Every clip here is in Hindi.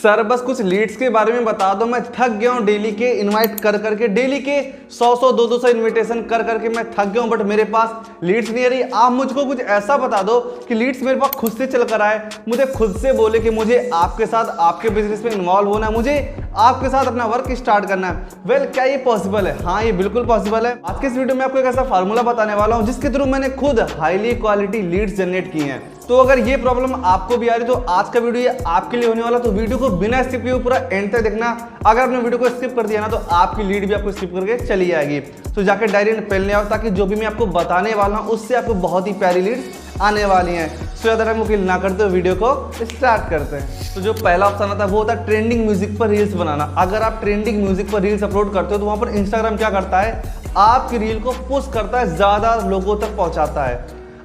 सर बस कुछ लीड्स के बारे में बता दो, मैं थक गया हूँ डेली के इनवाइट कर करके, डेली के 100 200 इनविटेशन कर करके मैं थक गया हूँ, बट मेरे पास लीड्स नहीं आ रही। आप मुझको कुछ ऐसा बता दो कि लीड्स मेरे पास खुद से चल कर आए, मुझे खुद से बोले कि मुझे आपके साथ आपके बिजनेस में इन्वॉल्व होना है, मुझे आपके साथ अपना वर्क स्टार्ट करना है। वेल, क्या ये पॉसिबल है? हाँ, ये बिल्कुल पॉसिबल है। आज के इस वीडियो में आपको एक ऐसा फार्मूला बताने वाला हूँ जिसके थ्रू मैंने खुद हाईली क्वालिटी लीड्स जनरेट किए हैं। तो अगर ये प्रॉब्लम आपको भी आ रही तो आज का वीडियो ये आपके लिए होने वाला, तो वीडियो को बिना स्किप किए पूरा एंड तक देखना। अगर आपने वीडियो को स्किप कर दिया ना तो आपकी लीड भी आपको स्किप करके चली जाएगी। तो जाकर डायरी में पेन ले आओ ताकि जो भी मैं आपको बताने वाला हूँ उससे आपको बहुत ही प्यारी लीड्स आने वाली हैं। सो ज़्यादा टाइम मुकिल ना करते हुए वीडियो को स्टार्ट करते हैं। तो जो पहला ऑप्शन आता है वो होता है ट्रेंडिंग म्यूजिक पर रील्स बनाना। अगर आप ट्रेंडिंग म्यूजिक पर रील्स अपलोड करते हो तो वहाँ पर इंस्टाग्राम क्या करता है, आपकी रील को पुश करता है, ज़्यादा लोगों तक पहुँचाता है।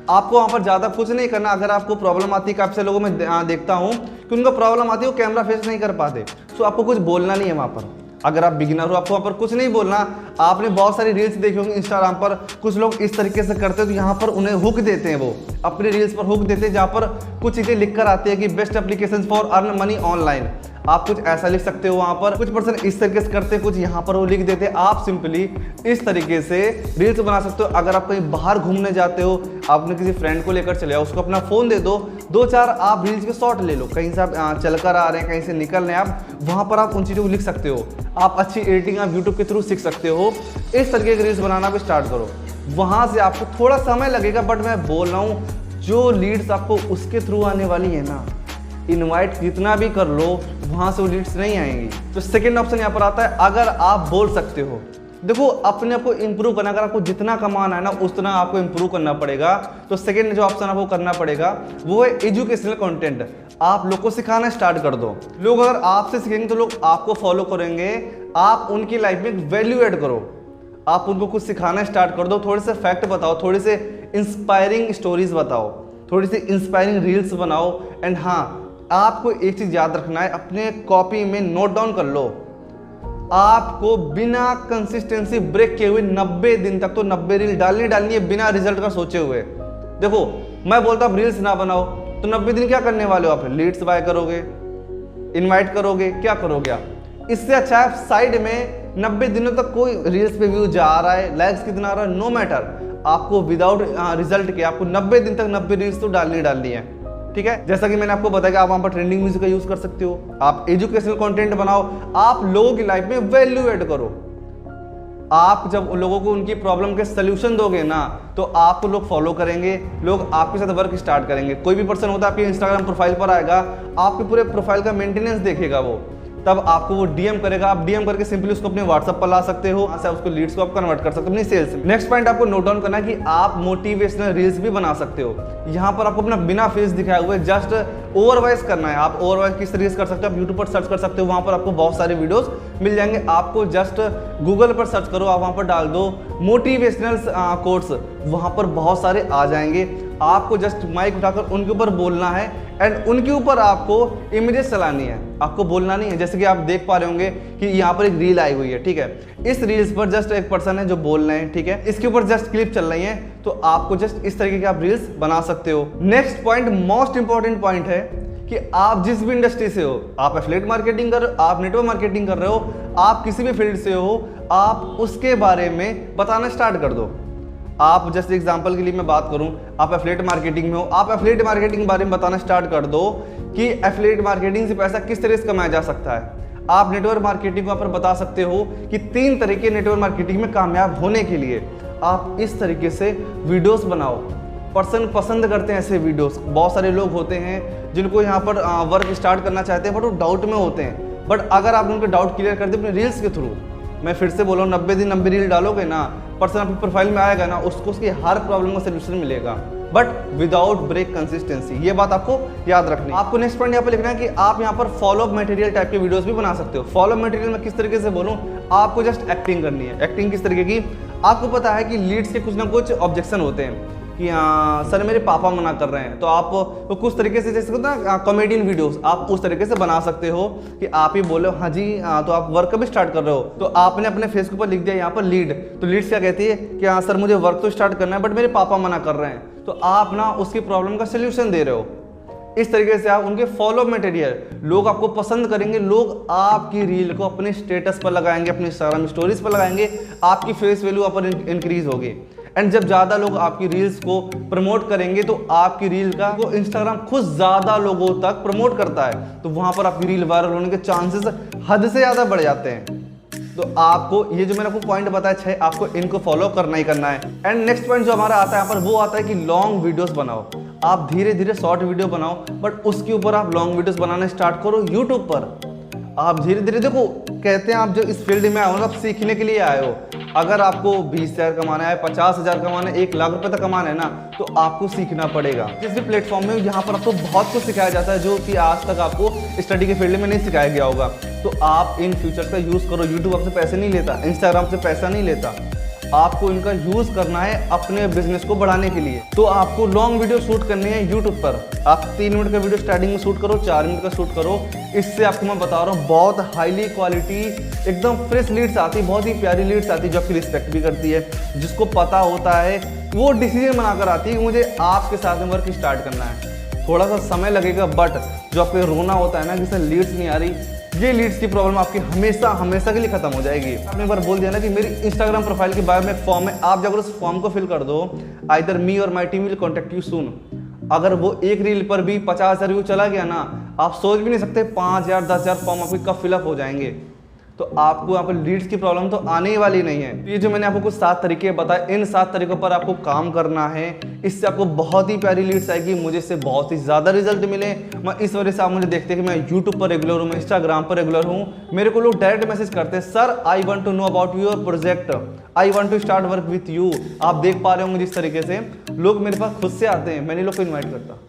आपको वहाँ पर ज़्यादा कुछ नहीं करना। अगर आपको प्रॉब्लम आती है, काफ़ी से लोगों में देखता हूँ कि उनको प्रॉब्लम आती है वो कैमरा फेस नहीं कर पाते, तो आपको कुछ बोलना नहीं है वहाँ पर। अगर आप बिगिनर हो आपको वहाँ पर कुछ नहीं बोलना। आपने बहुत सारी रील्स देखी होंगी इंस्टाग्राम पर, कुछ लोग इस तरीके से करते हैं तो यहाँ पर उन्हें हुक देते हैं, वो अपनी रील्स पर हुक देते हैं जहाँ पर कुछ चीज़ें लिख कर आती है कि best application for earn money online. आप कुछ ऐसा लिख सकते हो, वहाँ पर कुछ पर्सन इस तरीके से करते हैं, कुछ यहाँ पर वो लिख देते हैं। आप सिंपली इस तरीके से रील्स बना सकते हो। अगर आप कहीं बाहर घूमने जाते हो, आपने किसी फ्रेंड को लेकर चले आओ, उसको अपना फ़ोन दे दो, 2-4 आप रील्स के शॉट ले लो। कहीं से आप चल कर आ रहे हैं, कहीं से निकल रहे हैं आप, वहाँ पर आप उन चीज़ों को लिख सकते हो। आप अच्छी एडिटिंग आप यूट्यूब के थ्रू सीख सकते हो। इस तरीके की रील्स बनाना भी स्टार्ट करो। वहाँ से आपको थोड़ा समय लगेगा, बट मैं बोल रहा हूँ जो लीड्स आपको उसके थ्रू आने वाली है ना, इनवाइट जितना भी कर लो वहाँ से वो लीड्स नहीं आएंगी। तो सेकंड ऑप्शन यहाँ पर आता है, अगर आप बोल सकते हो। देखो, अपने आप को इम्प्रूव करना, अगर आपको जितना कमाना है ना उतना आपको इम्प्रूव करना पड़ेगा। तो सेकंड जो ऑप्शन आपको करना पड़ेगा वो है एजुकेशनल कंटेंट। आप लोग को सिखाना स्टार्ट कर दो। लोग अगर आपसे सीखेंगे तो लोग आपको फॉलो करेंगे। आप उनकी लाइफ में वैल्यू ऐड करो, आप उनको कुछ सिखाना स्टार्ट कर दो। थोड़े से फैक्ट बताओ, थोड़े से इंस्पायरिंग स्टोरीज बताओ, थोड़ी सी इंस्पायरिंग रील्स बनाओ। एंड हाँ, आपको एक चीज़ याद रखना है, अपने कॉपी में नोट डाउन कर लो। आपको बिना कंसिस्टेंसी ब्रेक किए हुए 90 दिन तक तो 90 रील डालनी है बिना रिजल्ट का सोचे हुए। देखो, मैं बोलता हूँ रील्स ना बनाओ तो 90 दिन क्या करने वाले हो आप? लीड्स बाय करोगे, इनवाइट करोगे, क्या करोगे आप? इससे अच्छा है साइड में 90 दिनों तक कोई रील्स पे व्यू जा रहा है, लाइक्स कितना आ रहा है, नो मैटर, आपको विदाउट रिजल्ट के आपको 90 दिन तक 90 रील्स तो डालनी है। ठीक है, जैसा कि मैंने आपको बताया कि आप वहाँ पर ट्रेंडिंग म्यूजिक का यूज कर सकते हो। आप एजुकेशनल कंटेंट बनाओ, आप लोगों की लाइफ में वैल्यू ऐड करो। आप जब उन लोगों को उनकी प्रॉब्लम के सलूशन दोगे ना तो आपको लोग फॉलो करेंगे, लोग आपके साथ वर्क स्टार्ट करेंगे। कोई भी पर्सन होता है आपके इंस्टाग्राम प्रोफाइल पर आएगा, आपके पूरे प्रोफाइल का मेंटेनेंस देखेगा वो, तब आपको वो डीएम करेगा। आप डीएम करके सिंपली उसको अपने व्हाट्सएप पर ला सकते हो, वहाँ से उसको लीड्स को आप कन्वर्ट कर सकते हो अपनी सेल्स में। नेक्स्ट पॉइंट आपको नोट डाउन करना है कि आप मोटिवेशनल रील्स भी बना सकते हो। यहाँ पर आपको अपना बिना फेस दिखाए हुए जस्ट ओवरवाइज करना है। आप ओवरवाइज किस तरीके से कर सकते हो, आप यूट्यूब पर सर्च कर सकते हो, वहाँ पर आपको बहुत सारे वीडियोस मिल जाएंगे। आपको जस्ट गूगल पर सर्च करो, आप वहाँ पर डाल दो मोटिवेशनल कोट्स, वहाँ पर बहुत सारे आ जाएंगे। आपको जस्ट माइक उठाकर उनके ऊपर बोलना है एंड उनके ऊपर आपको इमेजेस चलानी है, आपको बोलना नहीं है। जैसे कि आप देख पा रहे होंगे कि यहाँ पर एक रील आई हुई है, ठीक है, इस रील्स पर जस्ट एक पर्सन है जो बोल रहे हैं, ठीक है, इसके ऊपर जस्ट क्लिप चल रही है, तो आपको जस्ट इस तरीके के आप रील्स बना सकते हो। Next point most important point है कि आप जिस भी इंडस्ट्री से हो, आप एफिलिएट मार्केटिंग कर रहे हो, आप नेटवर्क मार्केटिंग कर रहे हो, आप किसी भी फील्ड से हो, आप उसके बारे में बताना स्टार्ट कर दो। आप जैसे एग्जांपल के लिए मैं बात करूं, आप एफिलिएट मार्केटिंग में हो, आप एफिलिएट मार्केटिंग के बारे में बताना स्टार्ट कर दो कि एफिलिएट मार्केटिंग से पैसा किस तरह से कमाया जा सकता है। आप नेटवर्क मार्केटिंग को पर बता सकते हो कि 3 तरीके नेटवर्क मार्केटिंग में कामयाब होने के लिए। आप इस तरीके से वीडियोस बनाओ, पर्सन पसंद करते हैं ऐसे वीडियोस। बहुत सारे लोग होते हैं जिनको यहाँ पर वर्क स्टार्ट करना चाहते हैं बट वो डाउट में होते हैं, बट अगर आप उनके डाउट क्लियर कर दे अपने रील्स के थ्रू, मैं फिर से बोल रहा हूँ 90 दिन 90 रील डालोगे ना, पर्सन आपकी प्रोफाइल में आएगा ना, उसको उसकी हर प्रॉब्लम का सोल्यूशन मिलेगा, बट विदाउट ब्रेक कंसिस्टेंसी। ये बात आपको याद रखनी है। आपको नेक्स्ट पॉइंट यहाँ पर लिखना है कि आप यहाँ पर फॉलो अप मटेरियल टाइप के वीडियोस भी बना सकते हो। फॉलो अप मटेरियल में किस तरीके से बोलूँ, आपको जस्ट एक्टिंग करनी है। एक्टिंग किस तरीके की, आपको पता है कि लीड्स के कुछ ना कुछ ऑब्जेक्शन होते हैं कि हाँ सर मेरे पापा मना कर रहे हैं, तो आप तो कुछ तरीके से जैसे ना कॉमेडियन वीडियोस आप उस तरीके से बना सकते हो कि आप ही बोलो हाँ जी तो आप वर्क भी स्टार्ट कर रहे हो, तो आपने अपने फेस के ऊपर लिख दिया यहाँ पर लीड, तो लीड्स क्या कहती है कि हाँ सर मुझे वर्क तो स्टार्ट करना है बट मेरे पापा मना कर रहे हैं, तो आप ना उसकी प्रॉब्लम का सोल्यूशन दे रहे हो। इस तरीके से आप उनके फॉलो मटेरियल, लोग आपको पसंद करेंगे, लोग आपकी रील को अपने स्टेटस पर लगाएंगे, अपने इंस्टाग्राम स्टोरीज पर लगाएंगे, आपकी फेस वैल्यू पर इंक्रीज होगी। एंड जब ज़्यादा लोग आपकी रील्स को प्रमोट करेंगे तो आपकी रील का वो इंस्टाग्राम खुद ज़्यादा लोगों तक प्रमोट करता है, तो वहाँ पर आपकी रील वायरल होने के चांसेस हद से ज़्यादा बढ़ जाते हैं। तो आपको ये जो मैंने आपको पॉइंट बताया 6, आपको इनको फॉलो करना ही करना है। एंड नेक्स्ट पॉइंट जो हमारा आता है यहाँ पर, वो आता है कि लॉन्ग वीडियोस बनाओ। आप धीरे धीरे शॉर्ट वीडियो बनाओ, बट उसके ऊपर आप लॉन्ग वीडियोस बनाना स्टार्ट करो यूट्यूब पर। आप धीरे धीरे, देखो कहते हैं आप जो इस फील्ड में आए हो, आप सीखने के लिए आए हो। अगर आपको 20,000 कमाना है, 50,000 कमाना है, 1,00,000 रुपए तक कमाना है ना, तो आपको सीखना पड़ेगा। जिस भी प्लेटफॉर्म में यहाँ पर आपको बहुत कुछ सिखाया जाता है जो कि आज तक आपको स्टडी के फील्ड में नहीं सिखाया गया होगा। तो आप इन फ्यूचर का यूज़ करो। यूट्यूब आपसे पैसे नहीं लेता, इंस्टाग्राम से पैसा नहीं लेता, आपको इनका यूज़ करना है अपने बिजनेस को बढ़ाने के लिए। तो आपको लॉन्ग वीडियो शूट करनी है यूट्यूब पर। आप 3 मिनट का वीडियो स्टार्टिंग में शूट करो, 4 मिनट का शूट करो। इससे आपको मैं बता रहा हूँ बहुत हाईली क्वालिटी एकदम फ्रेश लीड्स आती है, बहुत ही प्यारी लीड्स आती है जो आपकी रिस्पेक्ट भी करती है। जिसको पता होता है वो डिसीजन बनाकर आती है कि मुझे आपके साथ में वर्क स्टार्ट करना है। थोड़ा सा समय लगेगा, बट जो आपको रोना होता है ना कि सर लीड्स नहीं आ रही, ये लीड्स की प्रॉब्लम आपकी हमेशा के लिए खत्म हो जाएगी। आपने एक बार बोल दिया ना कि मेरी इंस्टाग्राम प्रोफाइल के बारे में एक फॉर्म है, आप जाकर उस फॉर्म को फिल कर दो, आइदर मी और my team will contact you soon. अगर वो एक रील पर भी 50,000 व्यू चला गया ना, आप सोच भी नहीं सकते 5,000 10,000 फॉर्म आपके कब फिलअप हो जाएंगे। तो आपको यहाँ पर लीड्स की प्रॉब्लम तो आने ही वाली नहीं है। ये जो मैंने आपको कुछ 7 तरीके बताए, इन 7 तरीकों पर आपको काम करना है। इससे आपको बहुत ही प्यारी लीड्स आएगी, मुझे इससे बहुत ही ज़्यादा रिजल्ट मिले। मैं इस वजह से आप मुझे देखते हैं कि मैं यूट्यूब पर रेगुलर हूँ, मैं इंस्टाग्राम पर रेगुलर हूँ। मेरे को लोग डायरेक्ट मैसेज करते हैं, sir I want to know about your project, I want to start work with you. आप देख पा रहे होंगे जिस तरीके से लोग मेरे पास खुद से आते हैं, मैंने लोग को इन्वाइट करता।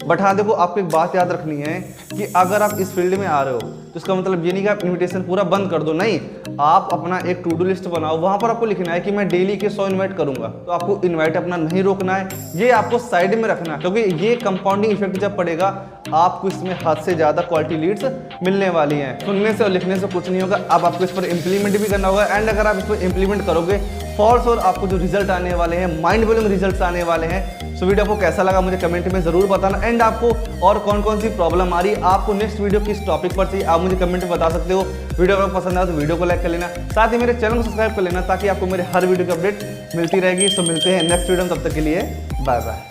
बट हाँ देखो, आपको एक बात याद रखनी है कि अगर आप इस फील्ड में आ रहे हो तो इसका मतलब ये नहीं कि आप इनविटेशन पूरा बंद कर दो, नहीं। आप अपना एक टू डू लिस्ट बनाओ, वहाँ पर आपको लिखना है कि मैं डेली के 100 इन्वाइट करूंगा। तो आपको इन्वाइट अपना नहीं रोकना है, ये आपको साइड में रखना है, क्योंकि ये कंपाउंडिंग इफेक्ट जब पड़ेगा आपको इसमें हद से ज़्यादा क्वालिटी लीड्स मिलने वाली हैं। सुनने से और लिखने से कुछ नहीं होगा, अब आपको इस पर इंप्लीमेंट भी करना होगा। एंड अगर आप इस पर इंप्लीमेंट करोगे फॉर श्योर आपको जो रिजल्ट आने वाले हैं, माइंड ब्लोइंग रिजल्ट आने वाले हैं। सो वीडियो आपको कैसा लगा मुझे कमेंट में ज़रूर बताना। एंड आपको और कौन कौन सी प्रॉब्लम आ रही है, आपको नेक्स्ट वीडियो किस टॉपिक पर चाहिए, आप मुझे कमेंट में बता सकते हो। वीडियो अगर पसंद आया तो वीडियो को लाइक कर लेना, साथ ही मेरे चैनल को सब्सक्राइब कर लेना ताकि आपको मेरे हर वीडियो की अपडेट मिलती रहेगी। सो मिलते हैं नेक्स्ट वीडियो में, तब तक के लिए बाय बाय।